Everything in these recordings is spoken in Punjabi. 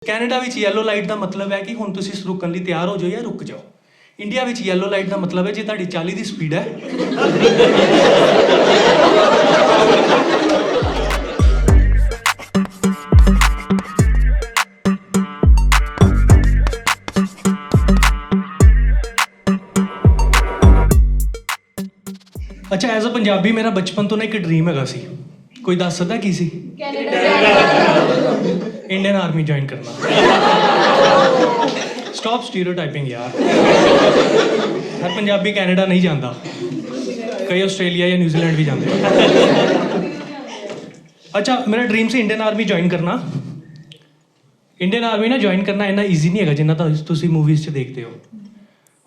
ਕੈਨੇਡਾ ਵਿੱਚ ਯੈਲੋ ਲਾਈਟ ਦਾ ਮਤਲਬ ਹੈ ਕਿ ਹੁਣ ਤੁਸੀਂ ਰੁਕਣ ਲਈ ਤਿਆਰ ਹੋ ਜਾਓ ਜਾਂ ਰੁਕ ਜਾਓ। ਇੰਡੀਆ ਵਿੱਚ ਯੈਲੋ ਲਾਈਟ ਦਾ ਮਤਲਬ ਹੈ ਜੇ ਤੁਹਾਡੀ 40 ਦੀ ਸਪੀਡ ਹੈ ਅੱਛਾ ਐਜ਼ ਅ ਪੰਜਾਬੀ ਮੇਰਾ ਬਚਪਨ ਤੋਂ ਨਾ ਇੱਕ ਡ੍ਰੀਮ ਹੈਗਾ ਸੀ। ਕੋਈ ਦੱਸ ਸਕਦਾ ਕੀ ਸੀ? ਇੰਡੀਅਨ ਆਰਮੀ ਜੁਆਇਨ ਕਰਨਾ। ਸਟਾਪ ਸਟੀਰੀਓਟਾਈਪਿੰਗ ਯਾਰ। ਹਰ ਪੰਜਾਬੀ ਕੈਨੇਡਾ ਨਹੀਂ ਜਾਂਦਾ, ਕਈ ਆਸਟ੍ਰੇਲੀਆ ਜਾਂ ਨਿਊਜ਼ੀਲੈਂਡ ਵੀ ਜਾਂਦੇ। ਅੱਛਾ ਮੇਰਾ ਡ੍ਰੀਮ ਸੀ ਇੰਡੀਅਨ ਆਰਮੀ ਜੁਆਇਨ ਕਰਨਾ। ਇੰਡੀਅਨ ਆਰਮੀ ਨਾ ਜੁਆਇਨ ਕਰਨਾ ਇੰਨਾ ਈਜ਼ੀ ਨਹੀਂ ਹੈਗਾ ਜਿੰਨਾ ਤੁਸੀਂ ਮੂਵੀਜ਼ 'ਚ ਦੇਖਦੇ ਹੋ।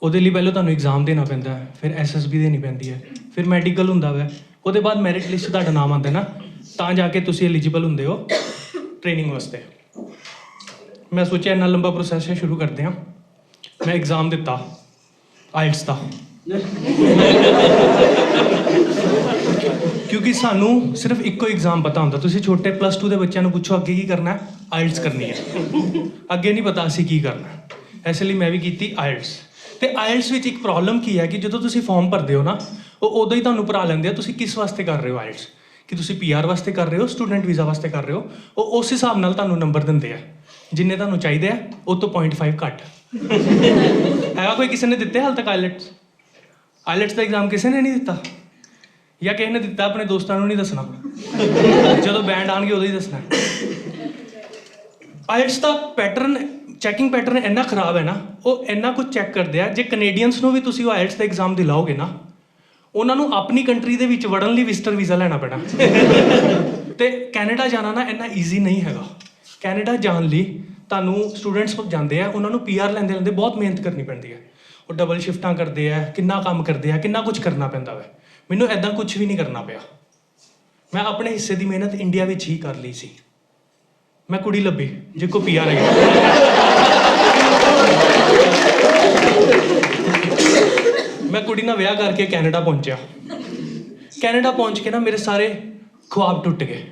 ਉਹਦੇ ਲਈ ਪਹਿਲਾਂ ਤੁਹਾਨੂੰ ਐਗਜ਼ਾਮ ਦੇਣਾ ਪੈਂਦਾ ਹੈ, ਫਿਰ SSB ਦੇਣੀ ਪੈਂਦੀ ਹੈ, ਫਿਰ ਮੈਡੀਕਲ ਹੁੰਦਾ ਵੈ, ਉਹਦੇ ਬਾਅਦ ਮੈਰਿਟ ਲਿਸਟ 'ਚ ਤੁਹਾਡਾ ਨਾਮ ਆਉਂਦਾ ਨਾ, ਤਾਂ ਜਾ ਕੇ ਤੁਸੀਂ ਐਲੀਜੀਬਲ ਹੁੰਦੇ ਹੋ ਟ੍ਰੇਨਿੰਗ ਵਾਸਤੇ। ਮੈਂ ਸੋਚਿਆ ਇੰਨਾ ਲੰਬਾ ਪ੍ਰੋਸੈਸ ਹੈ, ਸ਼ੁਰੂ ਕਰਦੇ ਹਾਂ। ਮੈਂ ਐਗਜ਼ਾਮ ਦਿੱਤਾ ਆਇਲਟਸ ਦਾ ਕਿਉਂਕਿ ਸਾਨੂੰ ਸਿਰਫ ਇੱਕੋ ਐਗਜ਼ਾਮ ਪਤਾ ਹੁੰਦਾ। ਤੁਸੀਂ ਛੋਟੇ +2 ਦੇ ਬੱਚਿਆਂ ਨੂੰ ਪੁੱਛੋ ਅੱਗੇ ਕੀ ਕਰਨਾ, ਆਇਲਟਸ ਕਰਨੀ ਹੈ। ਅੱਗੇ ਨਹੀਂ ਪਤਾ ਅਸੀਂ ਕੀ ਕਰਨਾ, ਇਸ ਲਈ ਮੈਂ ਵੀ ਕੀਤੀ ਆਇਲਟਸ। ਅਤੇ ਆਇਲਟਸ ਵਿੱਚ ਇੱਕ ਪ੍ਰੋਬਲਮ ਕੀ ਹੈ ਕਿ ਜਦੋਂ ਤੁਸੀਂ ਫਾਰਮ ਭਰਦੇ ਹੋ ਨਾ, ਉਹ ਉਦੋਂ ਹੀ ਤੁਹਾਨੂੰ ਭਰਾ ਲੈਂਦੇ ਆ ਤੁਸੀਂ ਕਿਸ ਵਾਸਤੇ ਕਰ ਰਹੇ ਹੋ ਆਇਲਟਸ, ਕਿ ਤੁਸੀਂ PR ਵਾਸਤੇ ਕਰ ਰਹੇ ਹੋ, ਸਟੂਡੈਂਟ ਵੀਜ਼ਾ ਵਾਸਤੇ ਕਰ ਰਹੇ ਹੋ। ਉਹ ਉਸ ਹਿਸਾਬ ਨਾਲ ਤੁਹਾਨੂੰ ਨੰਬਰ ਦਿੰਦੇ ਆ, ਜਿੰਨੇ ਤੁਹਾਨੂੰ ਚਾਹੀਦੇ ਆ ਉਹ ਤੋਂ 0.5 ਘੱਟ। ਹੈਗਾ ਕੋਈ ਕਿਸੇ ਨੇ ਦਿੱਤੇ ਹਾਲ ਤੱਕ ਆਇਲਟਸ? ਆਇਲਟਸ ਦਾ ਐਗਜ਼ਾਮ ਕਿਸੇ ਨੇ ਨਹੀਂ ਦਿੱਤਾ, ਜਾਂ ਕਿਸੇ ਨੇ ਦਿੱਤਾ ਆਪਣੇ ਦੋਸਤਾਂ ਨੂੰ ਨਹੀਂ ਦੱਸਣਾ, ਜਦੋਂ ਬੈਂਡ ਆਉਣਗੇ ਉਦੋਂ ਹੀ ਦੱਸਣਾ। ਆਇਲਟਸ ਦਾ ਪੈਟਰਨ, ਚੈਕਿੰਗ ਪੈਟਰਨ ਇੰਨਾ ਖਰਾਬ ਹੈ ਨਾ, ਉਹ ਇੰਨਾ ਕੁਝ ਚੈੱਕ ਕਰਦੇ ਆ। ਜੇ ਕੈਨੇਡੀਅਨਸ ਨੂੰ ਵੀ ਤੁਸੀਂ ਉਹ ਆਇਲਟਸ ਦਾ ਐਗਜ਼ਾਮ ਦਿਲਾਓਗੇ ਨਾ, ਉਹਨਾਂ ਨੂੰ ਆਪਣੀ ਕੰਟਰੀ ਦੇ ਵਿੱਚ ਵੜਨ ਲਈ ਵਿਜ਼ਟਰ ਵੀਜ਼ਾ ਲੈਣਾ ਪੈਣਾ। ਅਤੇ ਕੈਨੇਡਾ ਜਾਣਾ ਨਾ ਇੰਨਾ ਈਜ਼ੀ ਨਹੀਂ ਹੈਗਾ। ਕੈਨੇਡਾ ਜਾਣ ਲਈ ਤੁਹਾਨੂੰ ਸਟੂਡੈਂਟਸ ਜਾਂਦੇ ਆ, ਉਹਨਾਂ ਨੂੰ PR ਲੈਂਦੇ ਲੈਂਦੇ ਬਹੁਤ ਮਿਹਨਤ ਕਰਨੀ ਪੈਂਦੀ ਹੈ। ਉਹ ਡਬਲ ਸ਼ਿਫਟਾਂ ਕਰਦੇ ਆ, ਕਿੰਨਾ ਕੰਮ ਕਰਦੇ ਆ, ਕਿੰਨਾ ਕੁਝ ਕਰਨਾ ਪੈਂਦਾ ਵੈ। ਮੈਨੂੰ ਇੱਦਾਂ ਕੁਝ ਵੀ ਨਹੀਂ ਕਰਨਾ ਪਿਆ। ਮੈਂ ਆਪਣੇ ਹਿੱਸੇ ਦੀ ਮਿਹਨਤ ਇੰਡੀਆ ਵਿੱਚ ਹੀ ਕਰ ਲਈ ਸੀ। ਮੈਂ ਕੁੜੀ ਲੱਭੀ ਜੇ ਕੋ PR ਹੈਗੀ। ਮੈਂ ਕੁੜੀ ਨਾਲ ਵਿਆਹ ਕਰਕੇ ਕੈਨੇਡਾ ਪਹੁੰਚਿਆ। ਕੈਨੇਡਾ ਪਹੁੰਚ ਕੇ ਨਾ ਮੇਰੇ ਸਾਰੇ ਖੁਆਬ ਟੁੱਟ ਗਏ।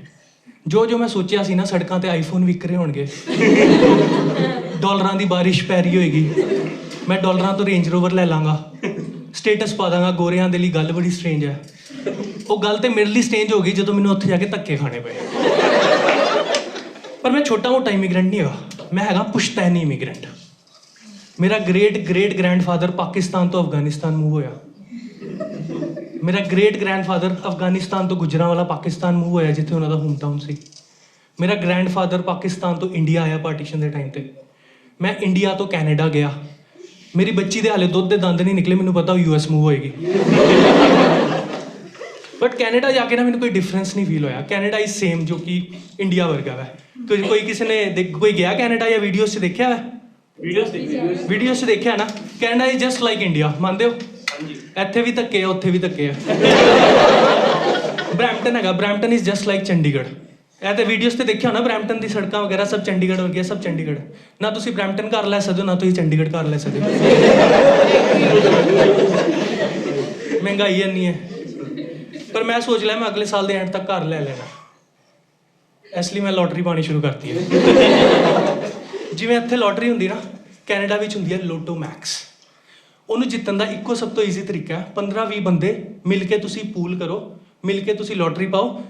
ਜੋ ਮੈਂ ਸੋਚਿਆ ਸੀ ਨਾ, ਸੜਕਾਂ 'ਤੇ ਆਈਫੋਨ ਵਿਕ ਰਹੇ ਹੋਣਗੇ, ਡਾਲਰਾਂ ਦੀ ਬਾਰਿਸ਼ ਪੈ ਰਹੀ ਹੋਏਗੀ, ਮੈਂ ਡਾਲਰਾਂ ਤੋਂ ਰੇਂਜ ਰੋਵਰ ਲੈ ਲਾਂਗਾ, ਸਟੇਟਸ ਪਾ ਦਾਂਗਾ, ਗੋਰਿਆਂ ਦੇ ਲਈ ਗੱਲ ਬੜੀ ਸਟ੍ਰੇਂਜ ਹੈ। ਉਹ ਗੱਲ ਤਾਂ ਮੇਰੇ ਲਈ ਸਟ੍ਰੇਂਜ ਹੋ ਗਈ ਜਦੋਂ ਮੈਨੂੰ ਉੱਥੇ ਜਾ ਕੇ ਧੱਕੇ ਖਾਣੇ ਪਏ। ਪਰ ਮੈਂ ਛੋਟਾ ਮੋਟਾ ਇਮੀਗ੍ਰੈਂਟ ਨਹੀਂ ਹੈਗਾ, ਮੈਂ ਹੈਗਾ ਪੁਸ਼ਤੈਨੀ ਇਮੀਗ੍ਰੈਂਟ। ਮੇਰਾ ਗ੍ਰੇਟ ਗ੍ਰੈਂਡਫਾਦਰ ਪਾਕਿਸਤਾਨ ਤੋਂ ਅਫਗਾਨਿਸਤਾਨ ਮੂਵ ਹੋਇਆ। ਮੇਰਾ ਗ੍ਰੇਟ ਗ੍ਰੈਂਡਫਾਦਰ ਅਫਗਾਨਿਸਤਾਨ ਤੋਂ ਗੁਜਰਾਂਵਾਲਾ ਪਾਕਿਸਤਾਨ ਮੂਵ ਹੋਇਆ, ਜਿੱਥੇ ਉਹਨਾਂ ਦਾ ਹੋਮ ਟਾਊਨ ਸੀ। ਮੇਰਾ ਗ੍ਰੈਂਡਫਾਦਰ ਪਾਕਿਸਤਾਨ ਤੋਂ ਇੰਡੀਆ ਆਇਆ ਪਾਰਟੀਸ਼ਨ ਦੇ ਟਾਈਮ 'ਤੇ। ਮੈਂ ਇੰਡੀਆ ਤੋਂ ਕੈਨੇਡਾ ਗਿਆ। ਮੇਰੀ ਬੱਚੀ ਦੇ ਹਾਲੇ ਦੁੱਧ ਦੇ ਦੰਦ ਨਹੀਂ ਨਿਕਲੇ, ਮੈਨੂੰ ਪਤਾ ਉਹ US ਮੂਵ ਹੋਏਗੀ। ਬਟ ਕੈਨੇਡਾ ਜਾ ਕੇ ਨਾ ਮੈਨੂੰ ਕੋਈ ਡਿਫਰੈਂਸ ਨਹੀਂ ਫੀਲ ਹੋਇਆ। ਕੈਨੇਡਾ ਇਜ਼ ਸੇਮ ਜੋ ਕਿ ਇੰਡੀਆ ਵਰਗਾ ਵੈ। ਕੋਈ ਕਿਸੇ ਨੇ ਕੋਈ ਗਿਆ ਕੈਨੇਡਾ ਜਾਂ ਵੀਡੀਓਜ਼ 'ਚ ਦੇਖਿਆ ਵੈ? ਵੀਡੀਓਜ਼ 'ਚ ਦੇਖਿਆ ਨਾ। Canada is just like India, ਮੰਨਦੇ ਹੋ? ਇੱਥੇ ਵੀ ਧੱਕੇ ਆ, ਉੱਥੇ ਵੀ ਧੱਕੇ ਆ। ਬਰੈਂਪਟਨ ਹੈਗਾ, Brampton is just like Chandigarh. ਇਹ ਤਾਂ ਵੀਡੀਓਜ਼ 'ਤੇ ਦੇਖਿਆ ਹੋਣਾ, ਬਰੈਂਪਟਨ ਦੀ ਸੜਕਾਂ ਵਗੈਰਾ ਸਭ ਚੰਡੀਗੜ੍ਹ ਵਰਗੀਆਂ, ਸਭ ਚੰਡੀਗੜ੍ਹ। ਨਾ ਤੁਸੀਂ ਬਰੈਂਪਟਨ ਘਰ ਲੈ ਸਕਦੇ ਹੋ, ਨਾ ਤੁਸੀਂ ਚੰਡੀਗੜ੍ਹ ਘਰ ਲੈ ਸਕਦੇ ਹੋ। ਮਹਿੰਗਾਈ ਇੰਨੀ ਹੈ। ਪਰ ਮੈਂ ਸੋਚ ਲਿਆ ਮੈਂ ਅਗਲੇ ਸਾਲ ਦੇ ਐਂਡ ਤੱਕ ਘਰ ਲੈ ਲੈਣਾ, ਇਸ ਲਈ ਮੈਂ ਲੋਟਰੀ ਪਾਉਣੀ ਸ਼ੁਰੂ ਕਰਤੀ ਹੈ। ਜਿਵੇਂ ਇੱਥੇ ਲੋਟਰੀ ਹੁੰਦੀ ਨਾ, ਕੈਨੇਡਾ ਵਿੱਚ ਹੁੰਦੀ ਹੈ ਲੋਟੋ ਮੈਕਸ। ਉਹਨੂੰ ਜਿੱਤਣ ਦਾ ਇੱਕੋ ਸਭ ਤੋਂ ਈਜ਼ੀ ਤਰੀਕਾ ਹੈ, 15-20 ਬੰਦੇ ਮਿਲ ਕੇ ਤੁਸੀਂ ਪੂਲ ਕਰੋ, ਮਿਲ ਕੇ ਤੁਸੀਂ ਲੋਟਰੀ ਪਾਓ,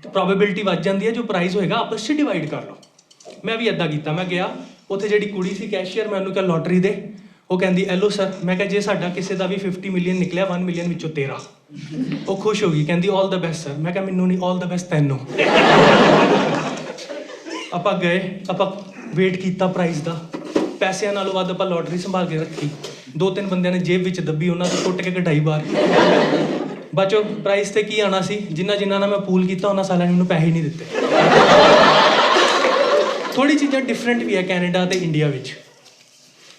ਪ੍ਰੋਬੇਬਿਲਿਟੀ ਵੱਧ ਜਾਂਦੀ ਹੈ। ਜੋ ਪ੍ਰਾਈਜ਼ ਹੋਏਗਾ ਆਪਸ 'ਚ ਡਿਵਾਈਡ ਕਰ ਲਓ। ਮੈਂ ਵੀ ਇੱਦਾਂ ਕੀਤਾ। ਮੈਂ ਗਿਆ, ਉੱਥੇ ਜਿਹੜੀ ਕੁੜੀ ਸੀ ਕੈਸ਼ੀਅਰ, ਮੈਂ ਉਹਨੂੰ ਕਿਹਾ ਲੋਟਰੀ ਦੇ। ਉਹ ਕਹਿੰਦੀ ਐਲੋ ਸਰ। ਮੈਂ ਕਿਹਾ ਜੇ ਸਾਡਾ ਕਿਸੇ ਦਾ ਵੀ 50 ਮਿਲੀਅਨ ਨਿਕਲਿਆ, 1 ਮਿਲੀਅਨ ਵਿੱਚੋਂ ਤੇਰਾ। ਉਹ ਖੁਸ਼ ਹੋ ਗਈ, ਕਹਿੰਦੀ ਆਲ ਦਾ ਬੈਸਟ ਸਰ। ਮੈਂ ਕਿਹਾ ਮੈਨੂੰ ਨਹੀਂ, ਆਲ ਦਾ ਬੈਸਟ ਤੈਨੂੰ। ਆਪਾਂ ਗਏ, ਆਪਾਂ ਵੇਟ ਕੀਤਾ ਪ੍ਰਾਈਜ਼ ਦਾ। ਪੈਸਿਆਂ ਨਾਲੋਂ ਵੱਧ ਆਪਾਂ ਲੋਟਰੀ ਸੰਭਾਲ ਕੇ ਰੱਖੀ। 2-3 ਬੰਦਿਆਂ ਨੇ ਜੇਬ ਵਿੱਚ ਦੱਬੀ, ਉਹਨਾਂ ਤੋਂ ਟੁੱਟ ਕੇ ਕਢਾਈ ਬਾਹਰ। ਬਚੋ ਪ੍ਰਾਈਜ਼ 'ਤੇ ਕੀ ਆਉਣਾ ਸੀ, ਜਿਨ੍ਹਾਂ ਨਾਲ ਮੈਂ ਪੂਲ ਕੀਤਾ ਉਹਨਾਂ ਸਾਰਿਆਂ ਨੇ ਮੈਨੂੰ ਪੈਸੇ ਨਹੀਂ ਦਿੱਤੇ। ਥੋੜ੍ਹੀ ਚੀਜ਼ਾਂ ਡਿਫਰੈਂਟ ਵੀ ਹੈ ਕੈਨੇਡਾ ਅਤੇ ਇੰਡੀਆ ਵਿੱਚ।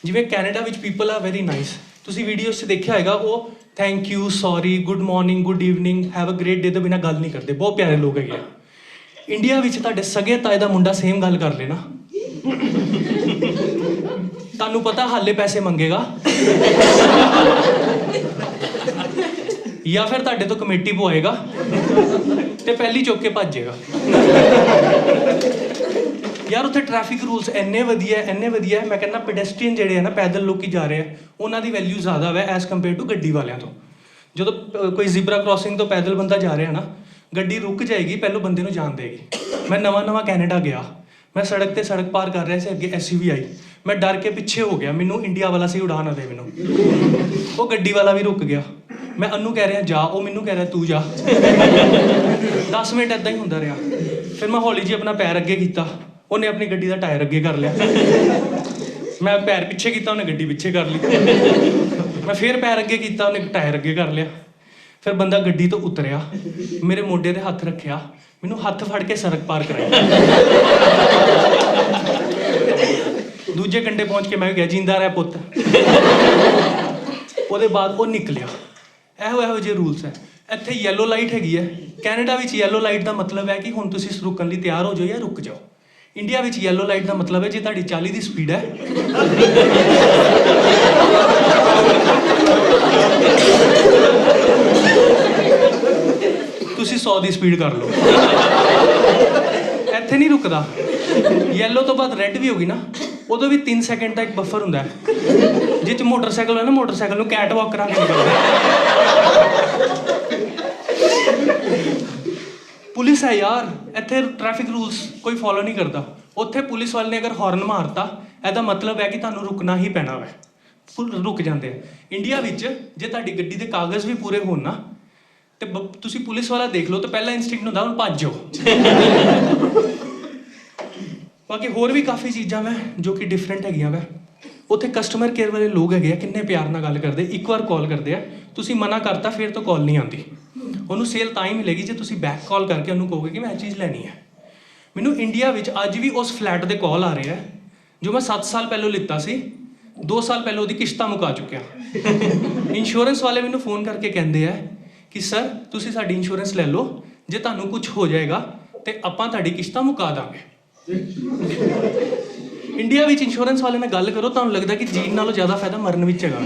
ਜਿਵੇਂ ਕੈਨੇਡਾ ਵਿੱਚ ਪੀਪਲ ਆਰ ਵੈਰੀ ਨਾਈਸ। ਤੁਸੀਂ ਵੀਡੀਓਜ਼ 'ਚ ਦੇਖਿਆ ਹੋਏਗਾ, ਉਹ thank you, sorry, good morning, good evening, have a great day ਤੋਂ ਬਿਨਾਂ ਗੱਲ ਨਹੀਂ ਕਰਦੇ। ਬਹੁਤ ਪਿਆਰੇ ਲੋਕ ਹੈਗੇ ਆ। ਇੰਡੀਆ ਵਿੱਚ ਤੁਹਾਡੇ ਸਗੇ ਤਾਏ ਦਾ ਮੁੰਡਾ ਸੇਮ ਗੱਲ ਕਰ ਲੈਣਾ, ਤੁਹਾਨੂੰ ਪਤਾ ਹਾਲੇ ਪੈਸੇ ਮੰਗੇਗਾ, ਜਾਂ ਫਿਰ ਤੁਹਾਡੇ ਤੋਂ ਕਮੇਟੀ ਪਵਾਏਗਾ ਤੇ ਪਹਿਲੀ ਚੁੱਕ ਕੇ ਭੱਜ ਜਾਏਗਾ। ਯਾਰ ਉੱਥੇ ਟ੍ਰੈਫਿਕ ਰੂਲਸ ਇੰਨੇ ਵਧੀਆ ਮੈਂ ਕਹਿੰਦਾ ਪੈਡੈਸਟਰੀਅਨ ਜਿਹੜੇ ਆ ਨਾ, ਪੈਦਲ ਲੋਕੀ ਜਾ ਰਹੇ ਆ, ਉਹਨਾਂ ਦੀ ਵੈਲਿਊ ਜ਼ਿਆਦਾ ਹੈ ਐਜ਼ ਕੰਪੇਅਰ ਟੂ ਗੱਡੀ ਵਾਲਿਆਂ ਤੋਂ। ਜਦੋਂ ਕੋਈ ਜ਼ਿਬਰਾ ਕ੍ਰਾਸਿੰਗ ਤੋਂ ਪੈਦਲ ਬੰਦਾ ਜਾ ਰਿਹਾ ਨਾ, ਗੱਡੀ ਰੁਕ ਜਾਏਗੀ, ਪਹਿਲੋਂ ਬੰਦੇ ਨੂੰ ਜਾਣ ਦੇਗੀ। ਮੈਂ ਨਵਾਂ ਕੈਨੇਡਾ ਗਿਆ, ਮੈਂ ਸੜਕ ਤੇ ਸੜਕ ਪਾਰ ਕਰ ਰਿਹਾ ਸੀ, ਅੱਗੇ SUV ਆਈ, ਮੈਂ ਡਰ ਕੇ ਪਿੱਛੇ ਹੋ ਗਿਆ, ਮੈਨੂੰ ਇੰਡੀਆ ਵਾਲਾ ਸੀ ਉਡਾ ਨਾ ਦੇ ਮੈਨੂੰ। ਉਹ ਗੱਡੀ ਵਾਲਾ ਵੀ ਰੁਕ ਗਿਆ, ਮੈਂ ਉਹਨੂੰ ਕਹਿ ਰਿਹਾ ਜਾ, ਉਹ ਮੈਨੂੰ ਕਹਿ ਰਿਹਾ ਤੂੰ ਜਾ। 10 ਮਿੰਟ ਇੱਦਾਂ ਹੀ ਹੁੰਦਾ ਰਿਹਾ। ਫਿਰ ਮੈਂ ਹੌਲੀ ਜਿਹੀ ਆਪਣਾ ਪੈਰ ਅੱਗੇ ਕੀਤਾ, ਉਹਨੇ ਆਪਣੀ ਗੱਡੀ ਦਾ ਟਾਇਰ ਅੱਗੇ ਕਰ ਲਿਆ। ਮੈਂ ਪੈਰ ਪਿੱਛੇ ਕੀਤਾ, ਉਹਨੇ ਗੱਡੀ ਪਿੱਛੇ ਕਰ ਲਈ। ਮੈਂ ਫਿਰ ਪੈਰ ਅੱਗੇ ਕੀਤਾ, ਉਹਨੇ ਟਾਇਰ ਅੱਗੇ ਕਰ ਲਿਆ। ਫਿਰ ਬੰਦਾ ਗੱਡੀ ਤੋਂ ਉਤਰਿਆ, ਮੇਰੇ ਮੋਢੇ ਤੇ ਹੱਥ ਰੱਖਿਆ, ਮੈਨੂੰ ਹੱਥ ਫੜ ਕੇ ਸੜਕ ਪਾਰ ਕਰਾਈ। ਦੂਜੇ ਕੰਢੇ ਪਹੁੰਚ ਕੇ ਮੈਂ ਕਿਹਾ ਜਿੰਦਾ ਰਹਿ ਪੁੱਤ। ਉਹਦੇ ਬਾਅਦ ਉਹ ਨਿਕਲਿਆ। ਇਹੋ ਜਿਹੇ ਰੂਲਸ ਹੈ। ਇੱਥੇ ਯੈਲੋ ਲਾਈਟ ਹੈਗੀ ਹੈ। ਕੈਨੇਡਾ ਵਿੱਚ ਯੈਲੋ ਲਾਈਟ ਦਾ ਮਤਲਬ ਹੈ ਕਿ ਹੁਣ ਤੁਸੀਂ ਰੁਕਣ ਲਈ ਤਿਆਰ ਹੋ ਜਾਓ ਜਾਂ ਰੁਕ ਜਾਓ। ਇੰਡੀਆ ਵਿੱਚ ਯੈਲੋ ਲਾਈਟ ਦਾ ਮਤਲਬ ਹੈ ਜੇ ਤੁਹਾਡੀ 40 ਦੀ ਸਪੀਡ ਹੈ ਤੁਸੀਂ 100 ਦੀ ਸਪੀਡ ਕਰ ਲਓ। ਇੱਥੇ ਨਹੀਂ ਰੁਕਦਾ। ਯੈਲੋ ਤੋਂ ਬਾਅਦ ਰੈੱਡ ਵੀ ਹੋ ਗਈ ਨਾ, ਉਦੋਂ ਵੀ 3 ਸੈਕਿੰਡ ਦਾ ਇੱਕ ਬਫਰ ਹੁੰਦਾ ਹੈ, ਜਿਹ 'ਚ ਮੋਟਰਸਾਈਕਲ ਹੋਇਆ ਨਾ, ਮੋਟਰਸਾਈਕਲ ਨੂੰ ਕੈਟ ਵਾਕ ਕਰਾ ਕੇ ਨਿਕਲਦਾ। ਪੁਲਿਸ ਹੈ ਯਾਰ, ਇੱਥੇ ਟ੍ਰੈਫਿਕ ਰੂਲਸ ਕੋਈ ਫੋਲੋ ਨਹੀਂ ਕਰਦਾ। ਉੱਥੇ ਪੁਲਿਸ ਵਾਲੇ ਨੇ ਅਗਰ ਹੌਰਨ ਮਾਰਤਾ, ਇਹਦਾ ਮਤਲਬ ਹੈ ਕਿ ਤੁਹਾਨੂੰ ਰੁਕਣਾ ਹੀ ਪੈਣਾ ਵੈ। ਰੁਕ ਜਾਂਦੇ ਆ। ਇੰਡੀਆ ਵਿੱਚ ਜੇ ਤੁਹਾਡੀ ਗੱਡੀ ਦੇ ਕਾਗਜ਼ ਵੀ ਪੂਰੇ ਹੋਣ ਨਾ, ਤੇ ਤੁਸੀਂ ਪੁਲਿਸ ਵਾਲਾ ਦੇਖ ਲਓ ਤਾਂ ਪਹਿਲਾ ਇੰਸਟਿੰਕਟ ਹੁੰਦਾ ਹੁਣ ਭੱਜ ਜਾਓ। ਬਾਕੀ ਹੋਰ ਵੀ ਕਾਫੀ ਚੀਜ਼ਾਂ ਵੈ ਜੋ ਕਿ ਡਿਫਰੈਂਟ ਹੈਗੀਆਂ ਵੈ। ਉੱਥੇ ਕਸਟਮਰ ਕੇਅਰ ਵਾਲੇ ਲੋਕ ਹੈਗੇ ਆ, ਕਿੰਨੇ ਪਿਆਰ ਨਾਲ ਗੱਲ ਕਰਦੇ। ਇੱਕ ਵਾਰ ਕਾਲ ਕਰਦੇ ਆ, ਤੁਸੀਂ ਮਨਾ ਕਰਤਾ ਫਿਰ ਤੋਂ ਕਾਲ ਨਹੀਂ ਆਉਂਦੀ। ਉਹਨੂੰ ਸੇਲ ਤਾਂ ਹੀ ਮਿਲੇਗੀ ਜੇ ਤੁਸੀਂ ਬੈਕ ਕਾਲ ਕਰਕੇ ਉਹਨੂੰ ਕਹੋਗੇ ਕਿ ਮੈਂ ਇਹ ਚੀਜ਼ ਲੈਣੀ ਹੈ। ਮੈਨੂੰ ਇੰਡੀਆ ਵਿੱਚ ਅੱਜ ਵੀ ਉਸ ਫਲੈਟ ਦੇ ਕਾਲ ਆ ਰਿਹਾ ਜੋ ਮੈਂ 7 ਸਾਲ ਪਹਿਲਾਂ ਲਿੱਤਾ ਸੀ। 2 ਸਾਲ ਪਹਿਲਾਂ ਉਹਦੀ ਕਿਸ਼ਤਾਂ ਮੁਕਾ ਚੁੱਕਿਆ। ਇੰਸ਼ੋਰੈਂਸ ਵਾਲੇ ਮੈਨੂੰ ਫੋਨ ਕਰਕੇ ਕਹਿੰਦੇ ਆ ਕਿ ਸਰ ਤੁਸੀਂ ਸਾਡੀ ਇੰਸ਼ੋਰੈਂਸ ਲੈ ਲਓ, ਜੇ ਤੁਹਾਨੂੰ ਕੁਝ ਹੋ ਜਾਏਗਾ ਤੇ ਆਪਾਂ ਤੁਹਾਡੀ ਕਿਸ਼ਤਾਂ ਮੁਕਾ ਦਾਂਗੇ। ਇੰਡੀਆ ਵਿੱਚ ਇੰਸ਼ੋਰੈਂਸ ਵਾਲੇ ਨਾਲ ਗੱਲ ਕਰੋ, ਤੁਹਾਨੂੰ ਲੱਗਦਾ ਕਿ ਜੀਣ ਨਾਲੋਂ ਜ਼ਿਆਦਾ ਫਾਇਦਾ ਮਰਨ ਵਿੱਚ ਹੈਗਾ।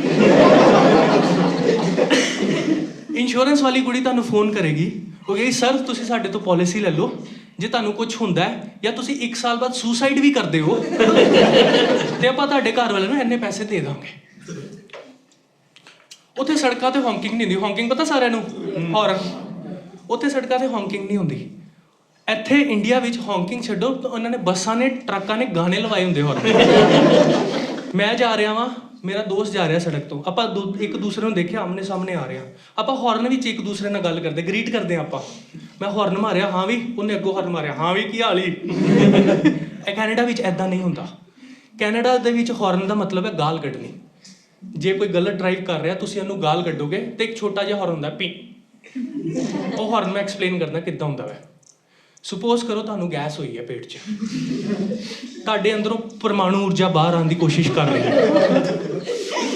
ਇੰਸ਼ੋਰੈਂਸ ਵਾਲੀ ਕੁੜੀ ਤੁਹਾਨੂੰ ਫੋਨ ਕਰੇਗੀ, ਉਹ ਕਹੇਗੀ ਸਰ ਤੁਸੀਂ ਸਾਡੇ ਤੋਂ ਪਾਲਿਸੀ ਲੈ ਲਓ, ਜੇ ਤੁਹਾਨੂੰ ਕੁਝ ਹੁੰਦਾ ਹੈ ਜਾਂ ਤੁਸੀਂ 1 ਸਾਲ ਬਾਅਦ ਸੁਸਾਈਡ ਵੀ ਕਰਦੇ ਹੋ ਤੇ ਆਪਾਂ ਤੁਹਾਡੇ ਘਰ ਵਾਲਿਆਂ ਨੂੰ ਇੰਨੇ ਪੈਸੇ ਦੇ ਦਾਂਗੇ। ਉੱਥੇ ਸੜਕਾਂ ਤੇ ਹੌਂਕਿੰਗ ਨਹੀਂ ਹੁੰਦੀ। ਹੌਂਕਿੰਗ ਪਤਾ ਸਾਰਿਆਂ ਨੂੰ, ਹੌਰਨ। ਉੱਥੇ ਸੜਕਾਂ ਤੇ ਹੌਂਕਿੰਗ ਨਹੀਂ ਹੁੰਦੀ। ਇੱਥੇ ਇੰਡੀਆ ਵਿੱਚ ਹੌਂਕਿੰਗ ਛੱਡੋ, ਉਹਨਾਂ ਨੇ ਬੱਸਾਂ ਨੇ, ਟਰੱਕਾਂ ਨੇ ਗਾਣੇ ਲਵਾਏ ਹੁੰਦੇ ਹੌਰਨ। ਮੈਂ ਜਾ ਰਿਹਾ ਵਾਂ, ਮੇਰਾ ਦੋਸਤ ਜਾ ਰਿਹਾ ਸੜਕ ਤੋਂ, ਆਪਾਂ ਇੱਕ ਦੂਸਰੇ ਨੂੰ ਦੇਖਿਆ, ਆਮਨੇ ਸਾਹਮਣੇ ਆ ਰਿਹਾ, ਆਪਾਂ ਹੌਰਨ ਵਿੱਚ ਇੱਕ ਦੂਸਰੇ ਨਾਲ ਗੱਲ ਕਰਦੇ, ਗ੍ਰੀਟ ਕਰਦੇ ਆਪਾਂ। ਮੈਂ ਹੌਰਨ ਮਾਰਿਆ, ਹਾਂ ਵੀ, ਉਹਨੇ ਅੱਗੋਂ ਹੌਰਨ ਮਾਰਿਆ, ਹਾਂ ਵੀ, ਕੀ ਹਾਲ ਈ। ਇਹ ਕੈਨੇਡਾ ਵਿੱਚ ਇੱਦਾਂ ਨਹੀਂ ਹੁੰਦਾ। ਕੈਨੇਡਾ ਦੇ ਵਿੱਚ ਹੌਰਨ ਦਾ ਮਤਲਬ ਹੈ ਗਾਲ ਕੱਢਣੀ। ਜੇ ਕੋਈ ਗਲਤ ਡਰਾਈਵ ਕਰ ਰਿਹਾ, ਤੁਸੀਂ ਉਹਨੂੰ ਗਾਲ ਕੱਢੋਗੇ ਤੇ ਇੱਕ ਛੋਟਾ ਜਿਹਾ ਹੌਰਨ ਹੁੰਦਾ ਪੀ। ਉਹ ਹੌਰਨ ਮੈਂ ਐਕਸਪਲੇਨ ਕਰਦਾ ਕਿੱਦਾਂ ਹੁੰਦਾ ਵੈ। ਸੁਪੋਜ਼ ਕਰੋ ਤੁਹਾਨੂੰ ਗੈਸ ਹੋਈ ਹੈ ਪੇਟ 'ਚ, ਤੁਹਾਡੇ ਅੰਦਰੋਂ ਪਰਮਾਣੂ ਊਰਜਾ ਬਾਹਰ ਆਉਣ ਦੀ ਕੋਸ਼ਿਸ਼ ਕਰ ਰਹੀ ਹੈ,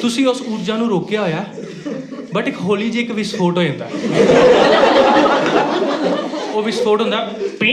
ਤੁਸੀਂ ਉਸ ਊਰਜਾ ਨੂੰ ਰੋਕਿਆ ਹੋਇਆ, ਬਟ ਇੱਕ ਹੌਲੀ ਜਿਹੀ ਇੱਕ ਵਿਸਫੋਟ ਹੋ ਜਾਂਦਾ। ਉਹ ਵਿਸਫੋਟ ਹੁੰਦਾ ਪੀ।